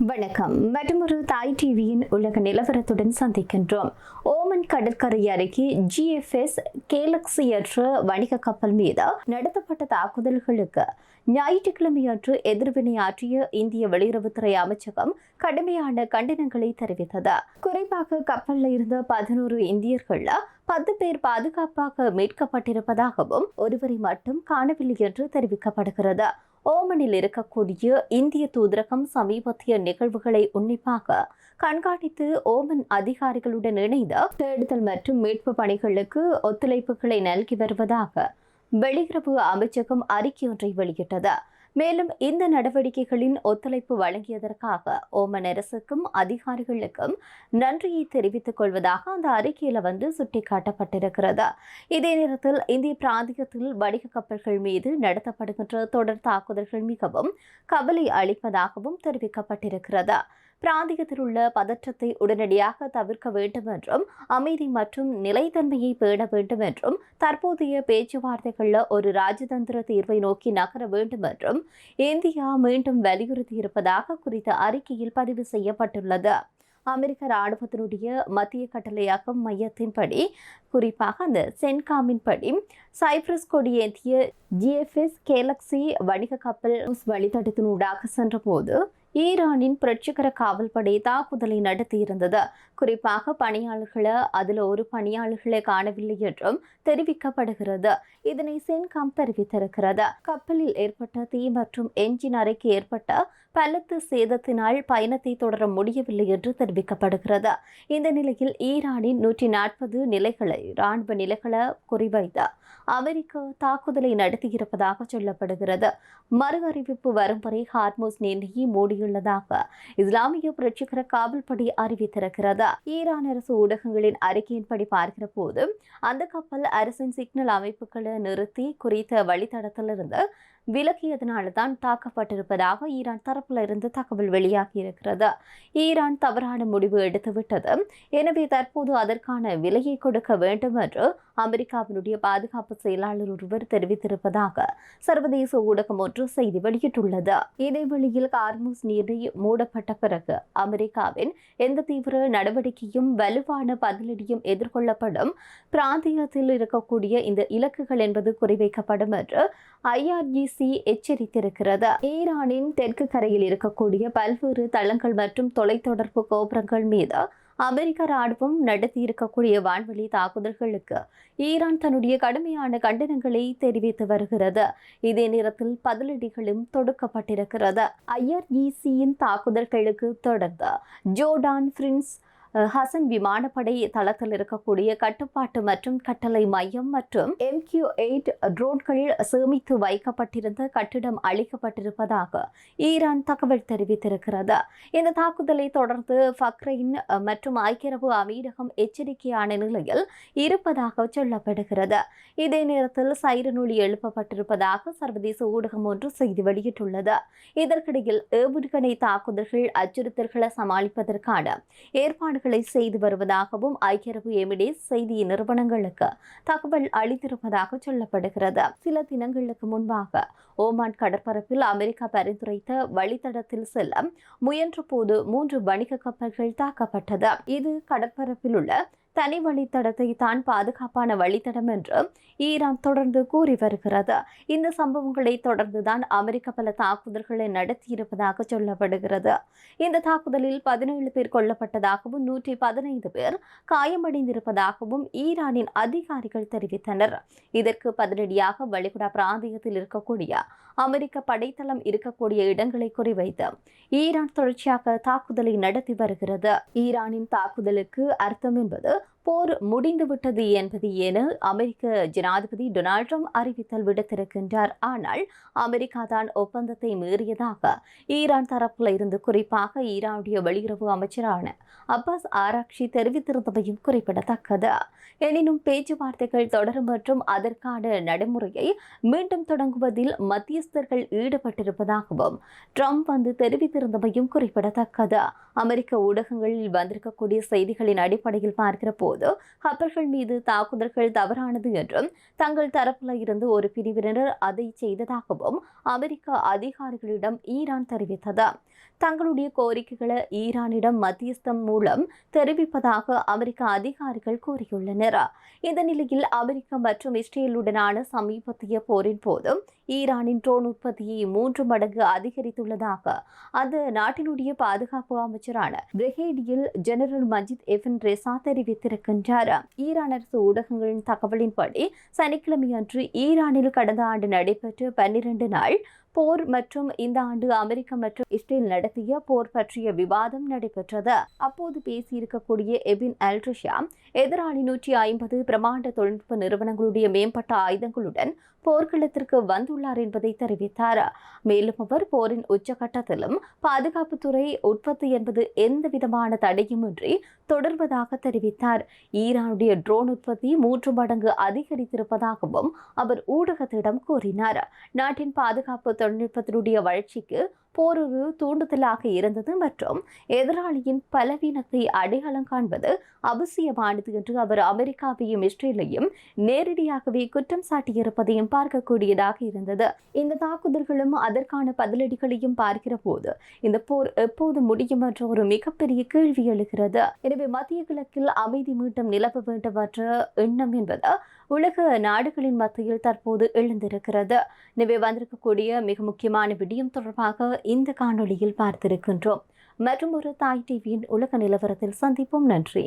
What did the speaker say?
வணக்கம். மற்றொரு தாய் டிவியின் உலக நிலவரத்துடன் சந்திக்கின்றோம். ஓமன் கடற்கரை அருகே GFS கேலக்ஸி என்ற வணிக கப்பல் மீது நடத்தப்பட்ட தாக்குதல்களுக்கு ஞாயிற்றுக்கிழமையன்று எதிர்வினையாற்றிய இந்திய வெளியுறவுத்துறை அமைச்சகம் கடுமையான கண்டனங்களை தெரிவித்தது. குறிப்பாக கப்பலில் இருந்த 11 இந்தியர்கள் 10 பேர் பாதுகாப்பாக மீட்கப்பட்டிருப்பதாகவும் ஒருவரை மட்டும் காணவில்லை என்று தெரிவிக்கப்படுகிறது. ஓமனில் இருக்கக்கூடிய இந்திய தூதரகம் சமீபத்திய நிகழ்வுகளை உன்னிப்பாக கண்காணித்து ஓமன் அதிகாரிகளுடன் இணைந்து தேடுதல் மற்றும் மீட்பு பணிகளுக்கு ஒத்துழைப்புகளை நல்கி வருவதாக வெளியுறவு அமைச்சகம் அறிக்கை ஒன்றை வெளியிட்டது. மேலும் இந்த நடவடிக்கைகளின் ஒத்துழைப்பு வழங்கியதற்காக ஓமன் அரசுக்கும் அதிகாரிகளுக்கும் நன்றியை தெரிவித்துக் கொள்வதாக அந்த அறிக்கையில சுட்டிக்காட்டப்பட்டிருக்கிறது. இதே நேரத்தில் இந்திய பிராந்தியத்தில் வணிக கப்பல்கள் மீது நடத்தப்படுகின்ற தொடர் தாக்குதல்கள் மிகவும் கவலை அளிப்பதாகவும் தெரிவிக்கப்பட்டிருக்கிறது. பிராந்தியத்தில் உள்ள பதற்றத்தை உடனடியாக தவிர்க்க வேண்டும் என்றும் அமைதி மற்றும் நிலைத்தன்மையை பேண வேண்டும் என்றும் தற்போதைய பேச்சுவார்த்தைகளில் ஒரு ராஜதந்திர தீர்வை நோக்கி நகர வேண்டும் என்றும் இந்தியா மீண்டும் வலியுறுத்தியிருப்பதாக குறித்த அறிக்கையில் பதிவு செய்யப்பட்டுள்ளது. அமெரிக்க ராணுவத்தினுடைய மத்திய கட்டளையாக்கும் மையத்தின்படி, குறிப்பாக அந்த சென்காமின்படி சைப்ரஸ் கொடியேற்றிய GFS கேலக்ஸி வணிக கப்பல் வழித்தடத்தினூடாக சென்றபோது ஈரானின் புரட்சிகர காவல்படை தாக்குதலை நடத்தியிருந்தது. குறிப்பாக பணியாளர்களை ஒரு பணியாளர்களை காணவில்லை என்றும் தெரிவிக்கப்படுகிறது. இதனை சென்காம் தெரிவித்திருக்கிறது. கப்பலில் ஏற்பட்ட தீ மற்றும் என்ஜின் அறைக்கு ஏற்பட்ட பலத்த சேதத்தினால் பயணத்தை தொடர முடியவில்லை என்று தெரிவிக்கப்படுகிறது. இந்த நிலையில் ஈரானின் 140 நிலைகளை ராணுவ நிலைகளை குறிவைத்து அமெரிக்கா தாக்குதலை நடத்தியிருப்பதாக சொல்லப்படுகிறது. மறு அறிவிப்பு வரும் வரை ஹார்மோஸ் நீரிணையை மூடியுள்ளதாக இஸ்லாமிய புரட்சிகர காவல்படை அறிவித்திருக்கிறது. ஈரான் அரசு ஊடகங்களின் அறிக்கையின்படி பார்க்கிற போது அந்த கப்பல் அரசின் சிக்னல் அமைப்புகளை நிறுத்தி குறித்த வழித்தடத்திலிருந்து விலகியதனால்தான் தாக்கப்பட்டிருப்பதாக ஈரான் தரப்புல இருந்து தகவல் வெளியாகியிருக்கிறது. ஈரான் தவறான முடிவு எடுத்துவிட்டது, எனவே தற்போது அதற்கான விலையை கொடுக்க வேண்டும் என்று அமெரிக்காவினுடைய பாதுகாப்பு செயலாளர் ஒருவர் தெரிவித்திருப்பதாக சர்வதேச ஊடகம் ஒன்று செய்தி வெளியிட்டுள்ளது. இதேவேளையில் ஹார்மோஸ் நீரிணை மூடப்பட்ட பிறகு அமெரிக்காவின் எந்த தீவிர நடவடிக்கையும் வலுவான பதிலடியும் எதிர்கொள்ளப்படும். பிராந்தியத்தில் இருக்கக்கூடிய இந்த இலக்குகள் என்பது குறிவைக்கப்படும் என்று IRGC எச்சரித்திருக்கிறது. ஈரானின் தெற்கு கரையில் இருக்கக்கூடிய பல்வேறு தளங்கள் மற்றும் தொலைத்தொடர்பு கோபுரங்கள் மீது அமெரிக்க ராணுவம் நடத்தியிருக்கக்கூடிய வான்வெளி தாக்குதல்களுக்கு ஈரான் தன்னுடைய கடுமையான கண்டனங்களை தெரிவித்து வருகிறது. இதே நேரத்தில் பதிலடிகளும் தொடுக்கப்பட்டிருக்கிறது. IRGCயின் தாக்குதல்களுக்கு தொடர்ந்து ஜோர்டான் பிரின்ஸ் ஹசன் விமானப்படை தளத்தில் இருக்கக்கூடிய கட்டுப்பாட்டு மற்றும் கட்டளை மையம் மற்றும் MQ-8 ட்ரோன்கள் சேமித்து வைக்கப்பட்டிருந்த கட்டிடம் அளிக்கப்பட்டிருப்பதாக ஈரான் தகவல் தெரிவித்திருக்கிறது. இந்த தாக்குதலை தொடர்ந்து பஹ்ரைன் மற்றும் ஐக்கிய அரபு அமீரகம் எச்சரிக்கையான நிலையில் இருப்பதாக சொல்லப்படுகிறது. இதே நேரத்தில் சைரன் ஒலி எழுப்பப்பட்டிருப்பதாக சர்வதேச ஊடகம் ஒன்று செய்தி வெளியிட்டுள்ளது. இதற்கிடையில் ஏவுகணை தாக்குதல்கள் அச்சுறுத்தல்களை சமாளிப்பதற்கான ஏற்பாடு செய்து வருவதாகவும் ஐக்கிய அரபு எமிரேட்ஸ் செய்தி நிறுவனங்களுக்கு தகவல் அளித்திருப்பதாக சொல்லப்படுகிறது. சில தினங்களுக்கு முன்பாக ஓமான் கடற்பரப்பில் அமெரிக்கா பரிந்துரைத்த வழித்தடத்தில் செல்ல முயன்ற போது 3 வணிக கப்பல்கள் தாக்கப்பட்டது. இது கடற்பரப்பில் உள்ள தனி வழித்தடத்தை தான் பாதுகாப்பான வழித்தடம் என்று ஈரான் தொடர்ந்து கூறி வருகிறது. இந்த சம்பவங்களை தொடர்ந்துதான் அமெரிக்கா பல தாக்குதல்களை நடத்தியிருப்பதாக சொல்லப்படுகிறது. இந்த தாக்குதலில் 17 பேர் கொல்லப்பட்டதாகவும் 115 பேர் காயமடைந்திருப்பதாகவும் ஈரானின் அதிகாரிகள் தெரிவித்தனர். இதற்கு பதிலடியாக வளைகுடா பிராந்தியத்தில் இருக்கக்கூடிய அமெரிக்க படைத்தளம் இருக்கக்கூடிய இடங்களை குறிவைத்து ஈரான் தொடர்ச்சியாக தாக்குதலை நடத்தி வருகிறது. ஈரானின் தாக்குதலுக்கு அர்த்தம் என்பது போர் முடிந்துவிட்டது என்பது என அமெரிக்க ஜனாதிபதி டொனால்ட் ட்ரம்ப் அறிவித்தல் விடுத்திருக்கின்றார். ஆனால் அமெரிக்கா தான் ஒப்பந்தத்தை மீறியதாக ஈரான் தரப்பில் இருந்து, குறிப்பாக ஈரானுடைய வெளியுறவு அமைச்சரான அப்பாஸ் ஆராக்சி தெரிவித்திருந்தமையும் குறிப்பிடத்தக்கது. எனினும் பேச்சுவார்த்தைகள் தொடரும் மற்றும் அதற்கான நடைமுறையை மீண்டும் தொடங்குவதில் மத்தியஸ்தர்கள் ஈடுபட்டிருப்பதாகவும் ட்ரம்ப் தெரிவித்திருந்தமையும் குறிப்பிடத்தக்கது. அமெரிக்க ஊடகங்களில் வந்திருக்கக்கூடிய செய்திகளின் அடிப்படையில் பார்க்கிற போது கப்பல்கள் மீது தாக்குதல்கள் தவறானது என்றும் தங்கள் தரப்பில் இருந்து ஒரு பிரிவினர் அதை செய்ததாகவும் அமெரிக்க அதிகாரிகளிடம் ஈரான் தெரிவித்தது. தங்களுடைய கோரிக்கைகளை ஈரானிடம் மத்தியஸ்தம் மூலம் தெரிவிப்பதாக அமெரிக்க அதிகாரிகள் கூறியுள்ளனர். இந்த நிலையில் அமெரிக்கா மற்றும் இஸ்ரேலுடனான சமீபத்திய போரின் போது ஈரானின் ட்ரோன் உற்பத்தியை 3 மடங்கு அதிகரித்துள்ளதாக அந்த நாட்டினுடைய பாதுகாப்பு அமைச்சரான பிரிகேடியர் ஜெனரல் மஜித் எஃபின் ரெசா தெரிவித்திருக்கின்றார். ஈரான் அரசு ஊடகங்களின் தகவலின்படி சனிக்கிழமை அன்று ஈரானில் கடந்த ஆண்டு நடைபெற்ற 12 நாள் போர் மற்றும் இந்த ஆண்டு அமெரிக்கா மற்றும் இஸ்ரேல் நடத்திய போர் பற்றிய விவாதம் நடைபெற்றது. அப்போது பேசியிருக்கக்கூடிய எபின் அல்ட்ரிஷா எதிராளி 150 பிரமாண்ட தொழில்நுட்ப நிறுவனங்களுடைய மேம்பட்ட ஆயுதங்களுடன் போர்க்களத்திற்கு வந்துள்ளார் என்பதை தெரிவித்தார். மேலும் அவர் போரின் உச்சகட்டத்திலும் பாதுகாப்புத்துறை உற்பத்தி என்பது எந்த விதமான தடையுமின்றி தொடர்வதாக தெரிவித்தார். ஈரானுடைய ட்ரோன் உற்பத்தி 3 மடங்கு அதிகரித்திருப்பதாகவும் அவர் ஊடகத்திடம் கூறினார். நாட்டின் பாதுகாப்பு தொழில்நுட்பத்தினுடைய வளர்ச்சிக்கு போர் ஒரு தூண்டுதலாக இருந்தது மற்றும் எதிராளியின் பலவீனத்தை அடையாளம் காண்பது அவசியமானது என்று அவர் அமெரிக்காவையும் இஸ்ரேலையும் நேரடியாகவே குற்றம் சாட்டியிருப்பதையும் பார்க்கக்கூடியதாக இருந்தது. இந்த தாக்குதல்களும் அதற்கான பதிலடிகளையும் பார்க்கிற போது இந்த போர் எப்போது முடியும் என்ற ஒரு மிகப்பெரிய கேள்வி எழுகிறது. எனவே மத்திய கிழக்கில் அமைதி மீண்டும் நிலவ வேண்டும் என்ற எண்ணம் என்பது உலக நாடுகளின் மத்தியில் தற்போது எழுந்திருக்கிறது. எனவே வந்திருக்கக்கூடிய மிக முக்கியமான விடயம் தொடர்பாக இந்த காணொளியில் பார்த்திருக்கின்றோம். மற்றும் ஒரு தாய் டிவியின் உலக நிலவரத்தில் சந்திப்போம். நன்றி.